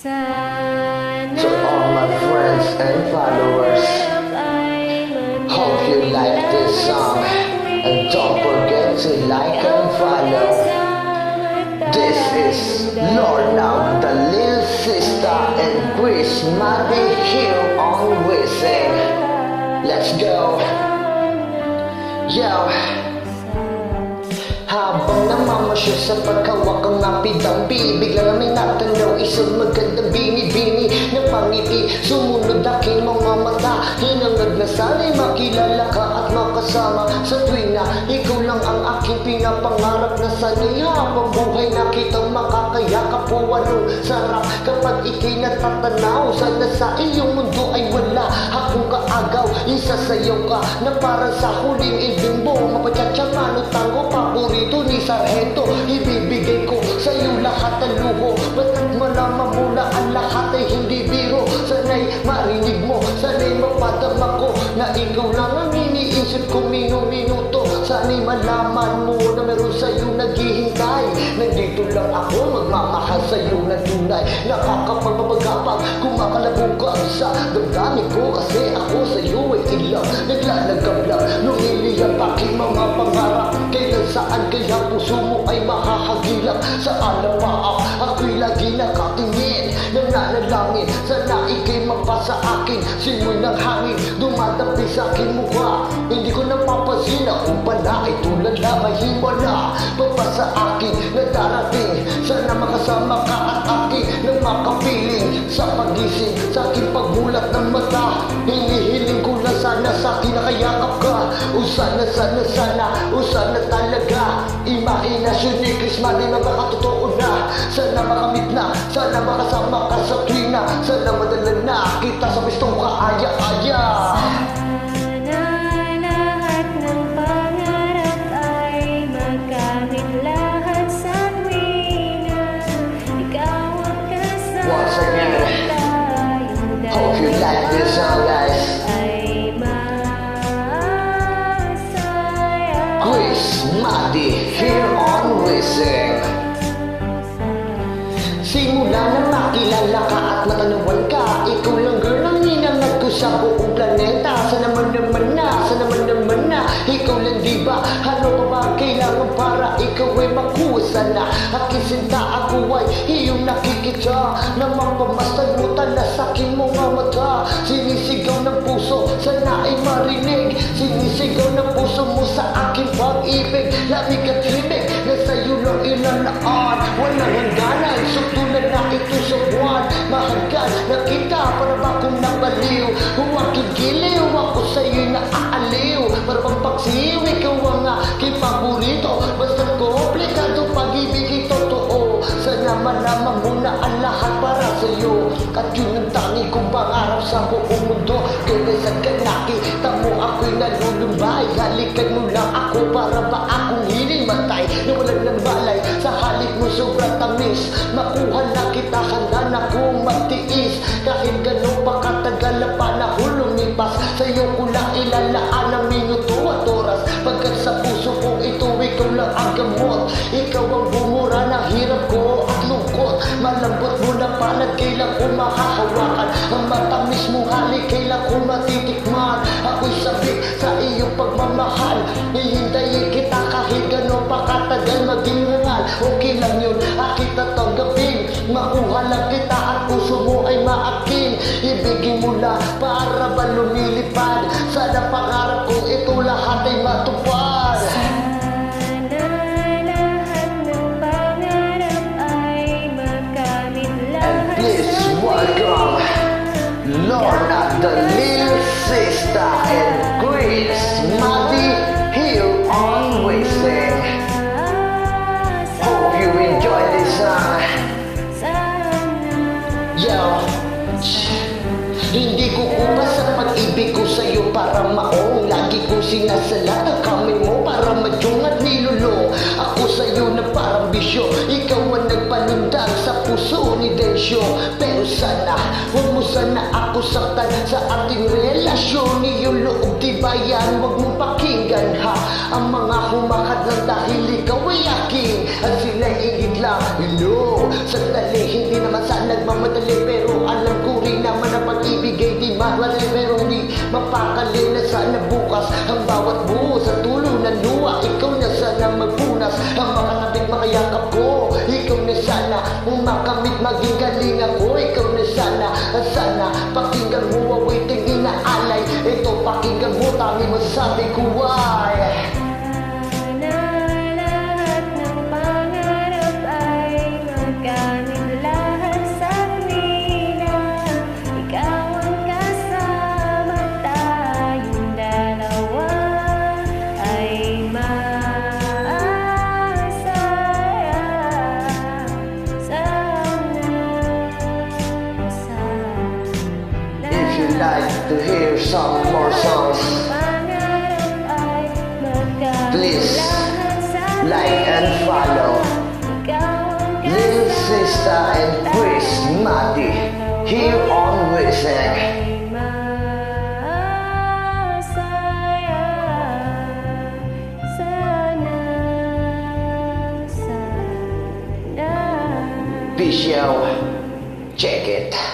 To all my friends and followers, hope you like this song, and don't forget to like and follow. This is Lorna, the little sister, and Chris Maddie here on Wissing. Let's go. Yo. Habang namamasyo sa pagkawak ang napidampi, biglang may natanaw isang magandang bini-bini na pangiti. Sumunod aking mga mata, hinangad na sana'y makilala ka at makasama. Sa tuwing na ikaw lang ang aking pinapangarap, na sana'y habang buhay na kitang makakayakap. O anong sarap kapag ika'y natatanaw, sana sa iyong mundo ay wala akong kaagaw. Isasayaw ka na para sa huling ilbimbo, mapatsatsyaman o tango paborito ni Sargento. Ibibigay ko sa'yo lahat ng luho, basta't malaman mo na ang lahat ay hindi biro. Sana'y marinig mo, sana'y mapadama ko na ikaw lang ang iniisip ko minuto. Sana'y malaman mo na meron sa'yo naghihintay. Nandito lang ako, magmamahal sa'yo na tunay. Nakakapagpapagapag, kumakalabog ka sa damdamin ko, kasi ako sa'yo ay ilang naglalagab lang. Lumiliyap aking mga pangarap, kailan saan kaya puso mo ay mahahagilap. Sa alapaap, ako'y lagi nakatingin, nananalangin, sana ika'y mapasa akin. Simoy ng hangin, dumadapi sa aking mukha. Hindi ko napapansin na kung pala ay tulad na may himala papasa akin na darating. Sana makasama ka at akin nang makapiling sa pagising, sa aking pagmulat ng mata. Hinihiling ko na sana sa akin nakayakap ka. O sana, o sana talaga. Imahinasyon ni Chris Maddie magkakatotoo na. Sana makamit na, sana makasama ka sa tuwing na. Sana madala na kita sa pistong kaaya-aya. Once again, hope you like this song, guys. Chris Maddie here on Wissing. Simula na makilala ka at matanawan ka, ikaw lang girl ang hinangad ko sa buong planeta. Sana naman na, ikaw lang diba? Ano pa ba kailangan para ikaw ay makuha? Sana aking sinta, ako ay iyong nakikita, na mapamastan mo tala sa aking mga mata. Sinisigaw ng puso, sana ay marinig, sinisigaw ng puso mo sa aking pag-ibig. Lamig at limig na sa'yo lang ilalaan, walang hangganan, sutulan na ito sa buwan. Mahagkan na kita, para ba kung nabaliw? Huwag giliw, ako sa'yo'y naaaliw. Para bang pagsiw, ikaw ang aking paborito. Basta komplikado pag-ibig ay totoo. Sana malaman mo na ang lahat para sa'yo, at yun ang tangi kong pangarap sa buong mundo. Kaya sa nakita mo ako'y nalulumbay, halikan mo lang ako para ba akong hinimatay. Nawalan ng balay sa halik mo sobrang tamis. Makuha na kita, handa na kong magtiis. Kahit ganun pa katagal na panahon lumipas, sa'yo ko lang ilalaan ang minuto at oras. Pagkat sa puso kong ito, ikaw lang ang gamot. Ikaw ang bumura ng hirap ko at lungkot. Malambot mo na palad, kailan ko mahahawakan. Ang matamis mo halik, kailan ko matitikman. Ako'y sabik sa iyong pagmamahal, hihintayin kita kahit gano'n pa katagal maging rangal. Okay lang yun, aking tatanggapin. Makuha lang kita at puso mo ay maakin. Ibigin mo lang para ba lumilipad. Sana pangarap kong ito lahat ay matupad. And please welcome Lorna, the little sister, and Chris Maddie here on Wissing. Hope you enjoy this song. Yo, hindi ko kupas sa pag-ibig ko sa'yo para maong. Lagi ko sinasalat ang kamay mo para madyong at nilulong. Ako sa'yo na parang bisyo, ikaw ang nagpanundag sa puso ni Densyo. Pero sana, huwag mo sana ako saktan sa ating relasyon. Iyong loob tibayan, huwag mong pakinggan ha ang mga humakad ng dahil ikaw ay aking. At sila'y ingit lang, hello, sandali, hindi naman sa nagmamahal. madali, pero alam ko rin naman na pag-ibig ay di madali. Pero hindi mapakali na sana bukas ang bawat buo sa tulo ng luha. Ikaw na sana magpunas ang makanabing makayakap ko. Ikaw na sana makamit maging galing ako. Ikaw na sana, sana pakinggan mo awiting inaalay. Ito pakinggan mo, tanging masabi ko ay like to hear some more songs, please like and follow Lil Sista and Chris Mati here on Wisek. Official, check it.